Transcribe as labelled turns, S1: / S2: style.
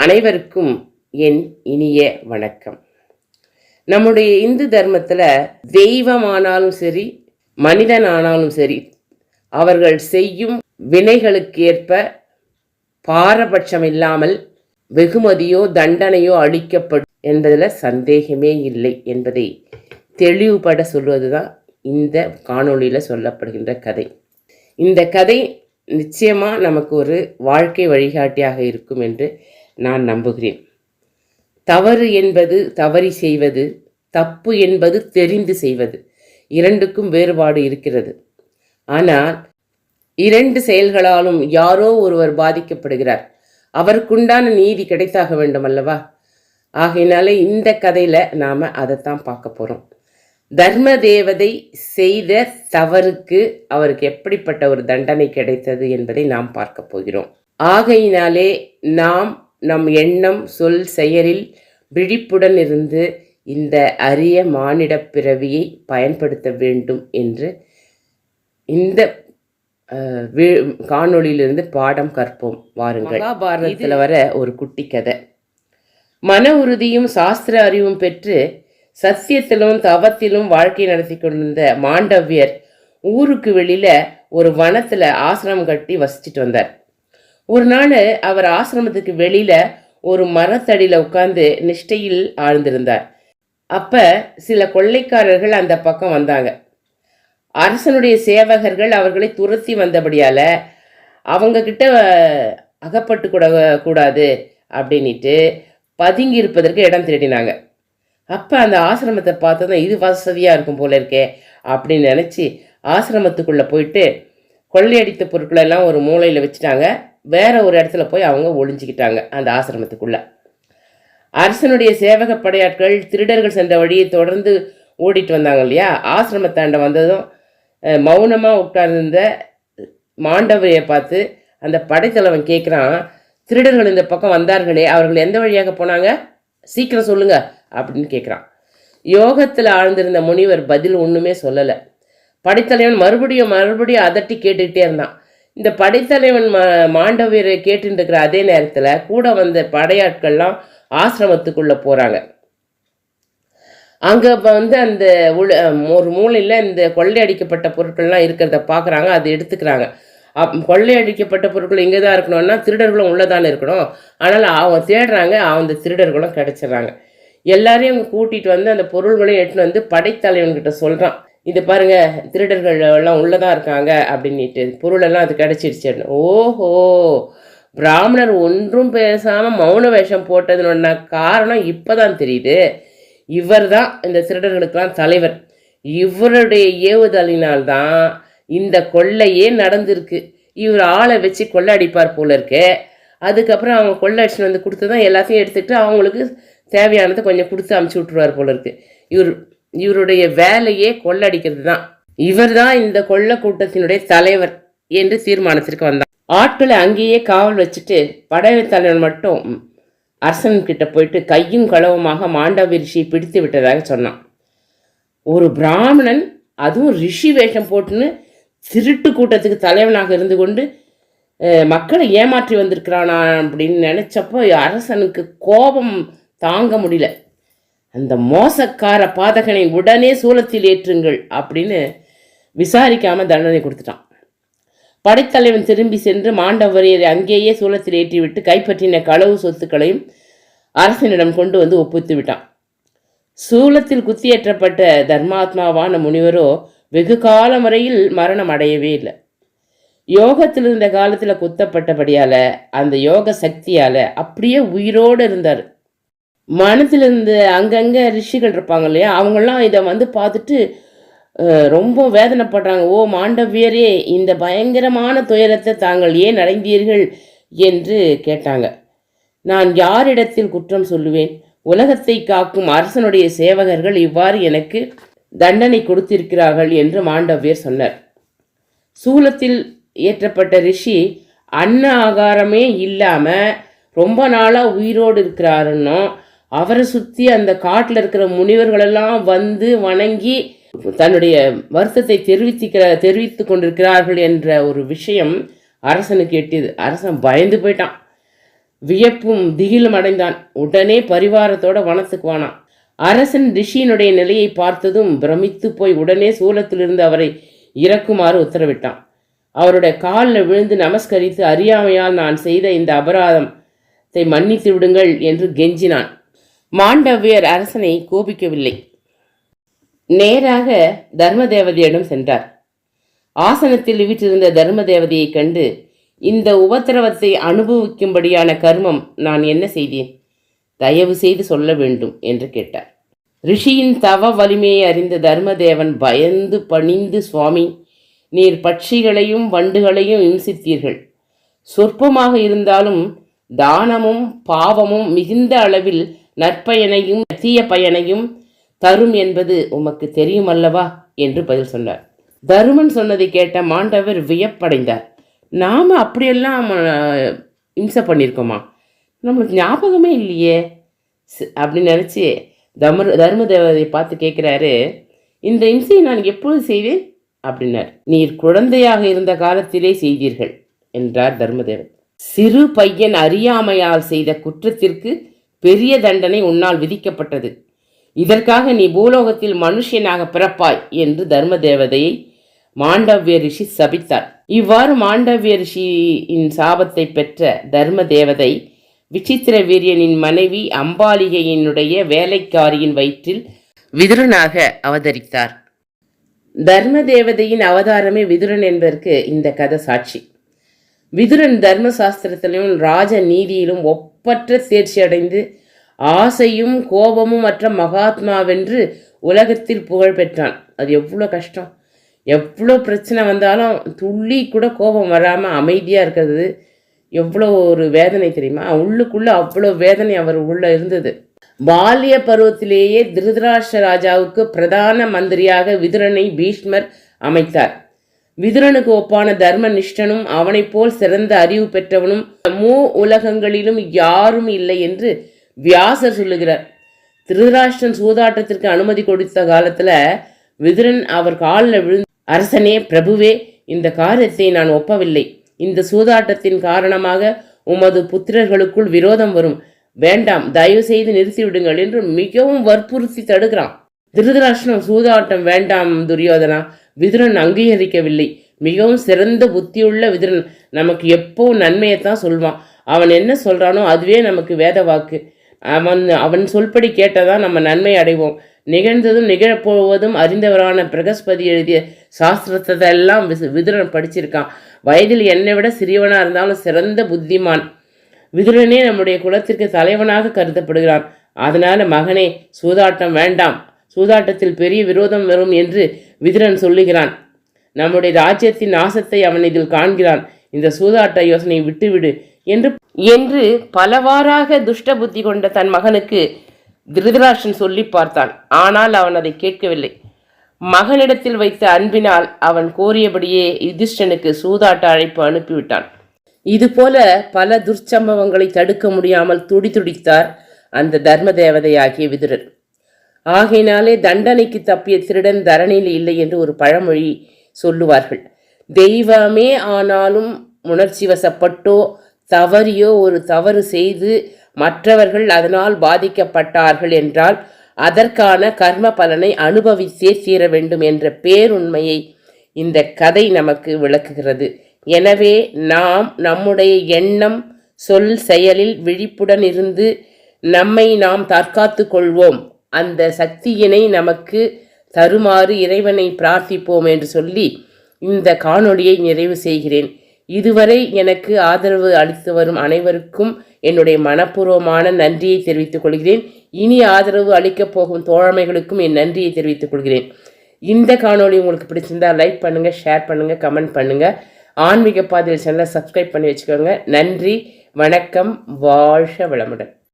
S1: அனைவருக்கும் என் இனிய வணக்கம். நம்முடைய இந்து தர்மத்தில் தெய்வமானாலும் சரி, மனிதனானாலும் சரி, அவர்கள் செய்யும் வினைகளுக்கு ஏற்ப பாரபட்சம் இல்லாமல் வெகுமதியோ தண்டனையோ அளிக்கப்படும் என்பதில் சந்தேகமே இல்லை என்பதை தெளிவுபட சொல்வது தான் இந்த காணொளியில் சொல்லப்படுகின்ற கதை. இந்த கதை நிச்சயமாக நமக்கு ஒரு வாழ்க்கை வழிகாட்டியாக இருக்கும் என்று நான் நம்புகிறேன். தவறு என்பது தவறி செய்வது, தப்பு என்பது தெரிந்து செய்வது, இரண்டுக்கும் வேறுபாடு இருக்கிறது. ஆனால் இரண்டு செயல்களாலும் யாரோ ஒருவர் பாதிக்கப்படுகிறார். அவருக்குண்டான நீதி கிடைத்தாக வேண்டும் அல்லவா? ஆகையினால இந்த கதையில் நாம் அதைத்தான் பார்க்க போகிறோம். தர்ம தேவதை செய்த தவறுக்கு அவருக்கு எப்படிப்பட்ட ஒரு தண்டனை கிடைத்தது என்பதை நாம் பார்க்க போகிறோம். ஆகையினாலே நாம் நம் எண்ணம், சொல், செயலில் விழிப்புடன் இருந்து இந்த அரிய மானிட பிறவியை பயன்படுத்த வேண்டும் என்று இந்த காணொளியிலிருந்து பாடம் கற்போம். வாருங்கள். மகாபாரதத்தில் வர ஒரு குட்டி கதை. மன உறுதியும் சாஸ்திர அறிவும் பெற்று சத்தியத்திலும் தவத்திலும் வாழ்க்கை நடத்தி கொண்டிருந்த மாண்டவியர் ஊருக்கு வெளியில ஒரு வனத்துல ஆசிரமம் கட்டி வசிச்சுட்டு வந்தார். ஒரு நாள் அவர் ஆசிரமத்துக்கு வெளியில ஒரு மரத்தடியில உட்கார்ந்து நிஷ்டையில் ஆழ்ந்திருந்தார். அப்ப சில கொள்ளைக்காரர்கள் அந்த பக்கம் வந்தாங்க. அரசனுடைய சேவகர்கள் அவர்களை துரத்தி வந்தபடியால அவங்க கிட்ட அகப்பட்டு கூடாது அப்படின்ட்டு பதுங்கி இருப்பதற்கு இடம் தேடினாங்க. அப்போ அந்த ஆசிரமத்தை பார்த்ததும் இது வசதியாக இருக்கும் போல இருக்கே அப்படின்னு நினச்சி ஆசிரமத்துக்குள்ளே போயிட்டு கொள்ளையடித்த பொருட்களெல்லாம் ஒரு மூலையில் வச்சுட்டாங்க. வேற ஒரு இடத்துல போய் அவங்க ஒளிஞ்சிக்கிட்டாங்க அந்த ஆசிரமத்துக்குள்ளே. அரசனுடைய சேவக படையாட்கள் திருடர்கள் சென்ற வழியை தொடர்ந்து ஓடிட்டு வந்தாங்க இல்லையா? ஆசிரமத்தாண்ட வந்ததும் மௌனமாக உட்கார்ந்திருந்த மாண்டவியை பார்த்து அந்த படைத்தலைவன் கேட்குறான், திருடர்கள் இந்த பக்கம் வந்தார்களே, அவர்கள் எந்த வழியாக போனாங்க? சீக்கிரம் சொல்லுங்க அப்படின்னு கேட்குறான். யோகத்தில் ஆழ்ந்திருந்த முனிவர் பதில் ஒன்றுமே சொல்லலை. படைத்தலைவன் மறுபடியும் அதட்டி கேட்டுக்கிட்டே இருந்தான். இந்த படைத்தலைவன் மாண்டவியரை கேட்டுட்டு இருக்கிற அதே நேரத்தில் கூட வந்த படையாட்கள்லாம் ஆசிரமத்துக்குள்ளே போகிறாங்க. அங்கே அந்த ஒரு மூலையில் இந்த கொள்ளையடிக்கப்பட்ட பொருட்கள்லாம் இருக்கிறத பார்க்குறாங்க. அதை எடுத்துக்கிறாங்க. கொள்ளையடிக்கப்பட்ட பொருட்கள் இங்கே தான் இருக்கணும்னா திருடர்களும் உள்ளதானே இருக்கணும். ஆனால் அவங்க தேடுறாங்க, அந்த திருடர்களும் கிடச்சிட்றாங்க. எல்லாரையும் அவங்க கூட்டிகிட்டு வந்து அந்த பொருள்களையும் எடுத்துன்னு வந்து படைத்தலைவன்கிட்ட சொல்கிறான், இது பாருங்க திருடர்கள் எல்லாம் உள்ளதான் இருக்காங்க அப்படின்ட்டு, பொருளெல்லாம் அது கிடச்சிடுச்சு. ஓஹோ, பிராமணர் ஒன்றும் பேசாமல் மௌன வேஷம் போட்டதுன்னு காரணம் இப்போ தான் தெரியுது. இவர் தான் இந்த திருடர்களுக்கெல்லாம் தலைவர். இவருடைய ஏவுதலினால்தான் இந்த கொள்ளையே நடந்திருக்கு. இவர் ஆளை வச்சு கொள்ளை அடிப்பார் போல இருக்கு. அதுக்கப்புறம் அவங்க கொள்ளை அடிச்சுன்னு வந்து கொடுத்து தான் எல்லாத்தையும் எடுத்துக்கிட்டு அவங்களுக்கு தேவையானதை கொஞ்சம் கொடுத்து அமுச்சு விட்டுருவார் போல இருக்கு. இவருடைய வேலையே கொள்ளடிக்கிறது தான். இவர் தான் இந்த கொள்ளை கூட்டத்தினுடைய தலைவர் என்று தீர்மானத்திற்கு வந்தார். ஆட்களை அங்கேயே காவல் வச்சுட்டு படை தலைவன் மட்டும் அரசன்கிட்ட போயிட்டு கையும் களவுமாக மாண்டவி ரிஷியை பிடித்து விட்டதாக சொன்னான். ஒரு பிராமணன், அதுவும் ரிஷி வேஷம் போட்டுன்னு திருட்டு கூட்டத்துக்கு தலைவனாக இருந்து கொண்டு மக்களை ஏமாற்றி வந்திருக்கிறானா அப்படின்னு நினச்சப்போ அரசனுக்கு கோபம் தாங்க முடியல. அந்த மோசக்கார பாதகனை உடனே சூலத்தில் ஏற்றுங்கள் அப்படின்னு விசாரிக்காமல் தண்டனை கொடுத்துட்டான். படைத்தலைவன் திரும்பி சென்று மாண்டவரையரை அங்கேயே சூலத்தில் ஏற்றிவிட்டு கைப்பற்றின களவு சொத்துக்களையும் அரசனிடம் கொண்டு வந்து ஒப்புவித்து விட்டான். சூலத்தில் குத்தியேற்றப்பட்ட தர்மாத்மாவான முனிவரோ வெகு காலம் வரையில் மரணம் அடையவே இல்லை. யோகத்தில் இருந்த காலத்தில் குத்தப்பட்டபடியால் அந்த யோக சக்தியால் அப்படியே உயிரோடு இருந்தார். மனத்தில் இருந்த அங்கங்கே ரிஷிகள் இருப்பாங்க இல்லையா, அவங்களாம் இதை பார்த்துட்டு ரொம்ப வேதனைப்படுறாங்க. ஓ மாண்டவியரே, இந்த பயங்கரமான துயரத்தை தாங்கள் ஏன் அடைந்தீர்கள் என்று கேட்டாங்க. நான் யாரிடத்தில் குற்றம் சொல்லுவேன்? உலகத்தை காக்கும் அரசனுடைய சேவகர்கள் இவ்வாறு எனக்கு தண்டனை கொடுத்திருக்கிறார்கள் என்று மாண்டவியர் சொன்னார். சூலத்தில் ஏற்றப்பட்ட ரிஷி அன்ன ஆகாரமே இல்லாமல் ரொம்ப நாளாக உயிரோடு இருக்கிறாருன்னோ, அவரை சுற்றி அந்த காட்டில் இருக்கிற முனிவர்களெல்லாம் வந்து வணங்கி தன்னுடைய வருத்தத்தை தெரிவித்து கொண்டிருக்கிறார்கள் என்ற ஒரு விஷயம் அரசனுக்கு எட்டியது. அரசன் பயந்து போயிட்டான். வியப்பும் திகிலும் அடைந்தான். உடனே பரிவாரத்தோட வனத்துக்கு வானான். அரசன் ரிஷியினுடைய நிலையை பார்த்ததும் பிரமித்து போய் உடனே சூலத்திலிருந்து அவரை இறக்குமாறு உத்தரவிட்டான். அவருடைய காலில் விழுந்து நமஸ்கரித்து, அறியாமையால் நான் செய்த இந்த அபராதத்தை மன்னித்து விடுங்கள் என்று கெஞ்சினான். மாண்டவியர் அரசனை கோபிக்கவில்லை. நேராக தர்மதேவதையிடம் சென்றார். ஆசனத்தில் வீற்றிருந்த தர்மதேவதையை கண்டு, இந்த உபத்திரவத்தை அனுபவிக்கும்படியான கர்மம் நான் என்ன செய்தேன்? தயவு செய்து சொல்ல வேண்டும் என்று கேட்டார். ரிஷியின் தவ வலிமையை அறிந்த தர்மதேவன் பயந்து பணிந்து, சுவாமி, நீர் பட்சிகளையும் வண்டுகளையும் இம்சித்தீர்கள். சொற்பமாக இருந்தாலும் தானமும் பாவமும் மிகுந்த அளவில் நற்பயனையும் தீய பயனையும் தரும் என்பது உமக்கு தெரியும் அல்லவா என்று பதில் சொன்னார். தருமன் சொன்னதை கேட்ட மாண்டவர் வியப்படைந்தார். நாம் அப்படியெல்லாம் இம்சை பண்ணியிருக்கோமா? நம்மளுக்கு ஞாபகமே இல்லையே அப்படின்னு நினச்சி தர்மதேவதை பார்த்து கேட்குறாரு, இந்த இம்சையை நான் எப்பொழுது செய்வேன் அப்படின்னார். நீர் குழந்தையாக இருந்த காலத்திலே செய்தீர்கள் என்றார் தர்மதேவன். சிறு பையன் அறியாமையால் செய்த குற்றத்திற்கு பெரிய தண்டனை உன்னால் விதிக்கப்பட்டது. இதற்காக நீ பூலோகத்தில் மனுஷனாக பிறப்பாய் என்று தர்மதேவதையை மாண்டவிய ரிஷி சபித்தார். இவ்வாறு மாண்டவிய ரிஷியின் சாபத்தை பெற்ற தர்மதேவதை விசித்திர வீரியனின் மனைவி அம்பாலிகையினுடைய வேலைக்காரியின் வயிற்றில் விதுரனாக அவதரித்தார். தர்மதேவதையின் அவதாரமே விதுரன் என்பதற்கு இந்த கதை சாட்சி. விதுரன் தர்ம சாஸ்திரத்திலும் ராஜ நீதியிலும் ஒப்பற்ற தேர்ச்சி அடைந்து ஆசையும் கோபமும் மற்ற மகாத்மாவென்று உலகத்தில் புகழ் பெற்றான். அது எவ்வளோ கஷ்டம்! எவ்வளோ பிரச்சனை வந்தாலும் துள்ளி கூட கோபம் வராமல் அமைதியாக இருக்கிறது எவ்வளோ ஒரு வேதனை தெரியுமா? உள்ளுக்குள்ளே அவ்வளோ வேதனை அவர் உள்ள இருந்தது. பால்ய பருவத்திலேயே திருதராஷ்டிர ராஜாவுக்கு பிரதான மந்திரியாக விதுரனை பீஷ்மர் அமைத்தார். விதுரனுக்கு ஒப்பான தர்ம நிஷ்டனும் அவனைப் போல் சிறந்த அறிவு பெற்றவனும் உலகங்களிலும் யாரும் இல்லை என்று வியாசர் சொல்லுகிறார். திருதராஷ்டிரன் சூதாட்டத்திற்கு அனுமதி கொடுத்த காலத்தில் விதுரன் அவர் காலில் விழுந்து, அரசனே, பிரபுவே, இந்த காரியத்தை நான் ஒப்பவில்லை. இந்த சூதாட்டத்தின் காரணமாக உமது புத்திரர்களுக்குள் விரோதம் வரும். வேண்டாம், தயவு செய்து நிறுத்திவிடுங்கள் என்று மிகவும் வற்புறுத்தி தடுக்கிறான். திருதராஷ்டிரன் சூதாட்டம் வேண்டாம் துரியோதனா, விதுரன் அங்கீகரிக்கவில்லை. மிகவும் சிறந்த புத்தியுள்ள விதுரன் நமக்கு எப்போ நன்மையைத்தான் சொல்வான். அவன் என்ன சொல்கிறானோ அதுவே நமக்கு வேத வாக்கு. அவன் சொல்படி கேட்டதான் நம்ம நன்மை அடைவோம். நிகழ்ந்ததும் நிகழப்போவதும் அறிந்தவரான பிரகஸ்பதி எழுதிய சாஸ்திரத்தை எல்லாம் விதுரன் படிச்சிருக்கான். வயதில் என்னை விட சிறியவனாக இருந்தாலும் சிறந்த புத்திமான். விதுரனே நம்முடைய குலத்திற்கு தலைவனாக கருதப்படுகிறான். அதனால மகனே, சூதாட்டம் வேண்டாம், சூதாட்டத்தில் பெரிய விரோதம் வரும் என்று விதுரன் சொல்லுகிறான். நம்முடைய ராஜ்யத்தின் நாசத்தை அவன் இதில் காண்கிறான். இந்த சூதாட்ட யோசனை விட்டுவிடு என்று பலவாறாக துஷ்ட புத்தி கொண்ட தன் மகனுக்கு திருதராஷ்டிரன் சொல்லி பார்த்தான். ஆனால் அவன் அதை கேட்கவில்லை. மகனிடத்தில் வைத்த அன்பினால் அவன் கோரியபடியே யுதிஷ்டனுக்கு சூதாட்ட அழைப்பு அனுப்பிவிட்டான். இதுபோல பல துர்ச்சம்பவங்களை தடுக்க முடியாமல் துடித்தார் அந்த தர்ம தேவதையாகிய விதுரர். ஆகையினாலே தண்டனைக்கு தப்பிய திருடன் தரணியில் இல்லை என்று ஒரு பழமொழி சொல்லுவார்கள். தெய்வமே ஆனாலும் உணர்ச்சி வசப்பட்டோ தவறியோ ஒரு தவறு செய்து மற்றவர்கள் அதனால் பாதிக்கப்பட்டார்கள் என்றால் அதற்கான கர்ம பலனை அனுபவித்தே தீர வேண்டும் என்ற பேருண்மையை இந்த கதை நமக்கு விளக்குகிறது. எனவே நாம் நம்முடைய எண்ணம், சொல், செயலில் விழிப்புடன் இருந்து நம்மை நாம் தற்காத்து கொள்வோம். அந்த சக்தியினை நமக்கு தருமாறு இறைவனை பிரார்த்திப்போம் என்று சொல்லி இந்த காணொளியை நிறைவு செய்கிறேன். இதுவரை எனக்கு ஆதரவு அளித்து வரும் அனைவருக்கும் என்னுடைய மனப்பூர்வமான நன்றியை தெரிவித்துக் கொள்கிறேன். இனி ஆதரவு அளிக்கப் போகும் தோழமைகளுக்கும் என் நன்றியை தெரிவித்துக் கொள்கிறேன். இந்த காணொளி உங்களுக்கு பிடிச்சிருந்தால் லைக் பண்ணுங்கள், ஷேர் பண்ணுங்கள், கமெண்ட் பண்ணுங்கள். ஆன்மீக பாதையில் சேனலை சப்ஸ்கிரைப் பண்ணி வச்சுக்கோங்க. நன்றி, வணக்கம், வாழ்க வளமுடன்.